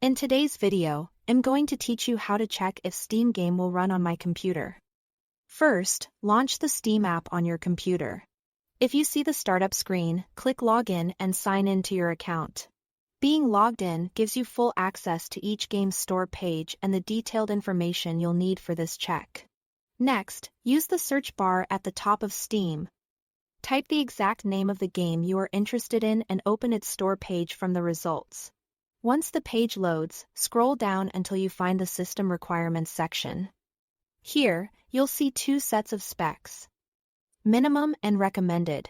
In today's video, I'm going to teach you how to check if Steam game will run on my computer. First, launch the Steam app on your computer. If you see the startup screen, click Login and sign in to your account. Being logged in gives you full access to each game's store page and the detailed information you'll need for this check. Next, use the search bar at the top of Steam. Type the exact name of the game you are interested in and open its store page from the results. Once the page loads, scroll down until you find the System Requirements section. Here, you'll see two sets of specs: Minimum and Recommended.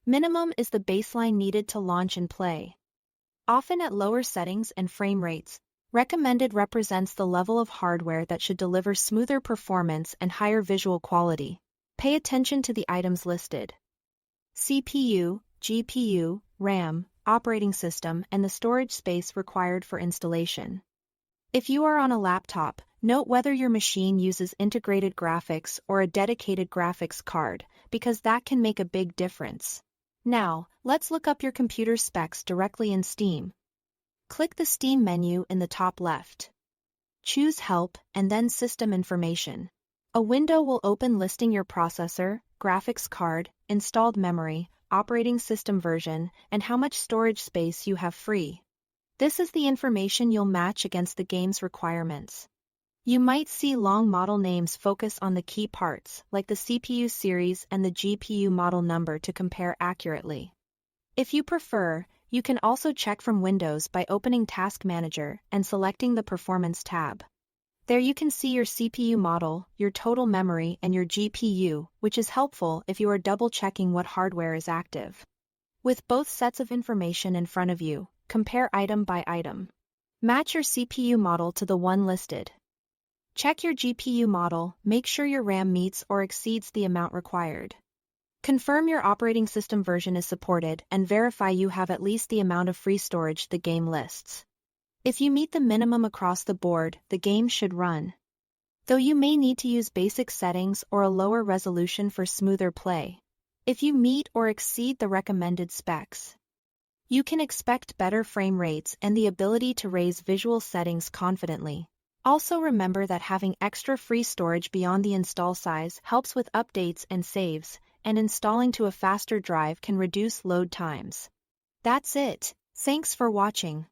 Minimum is the baseline needed to launch and play. Often at lower settings and frame rates, Recommended represents the level of hardware that should deliver smoother performance and higher visual quality. Pay attention to the items listed: CPU, GPU, RAM, operating system, and the storage space required for installation. If you are on a laptop, note whether your machine uses integrated graphics or a dedicated graphics card, because that can make a big difference. Now, let's look up your computer specs directly in Steam. Click the Steam menu in the top left. Choose Help and then System Information. A window will open listing your processor, graphics card, installed memory, operating system version, and how much storage space you have free. This is the information you'll match against the game's requirements. You might see long model names focus on the key parts, like the CPU series and the GPU model number, to compare accurately. If you prefer, you can also check from Windows by opening Task Manager and selecting the Performance tab. There you can see your CPU model, your total memory, and your GPU, which is helpful if you are double-checking what hardware is active. With both sets of information in front of you, compare item by item. Match your CPU model to the one listed. Check your GPU model, make sure your RAM meets or exceeds the amount required. Confirm your operating system version is supported and verify you have at least the amount of free storage the game lists. If you meet the minimum across the board, the game should run. Though you may need to use basic settings or a lower resolution for smoother play. If you meet or exceed the recommended specs, you can expect better frame rates and the ability to raise visual settings confidently. Also remember that having extra free storage beyond the install size helps with updates and saves, and installing to a faster drive can reduce load times. That's it. Thanks for watching.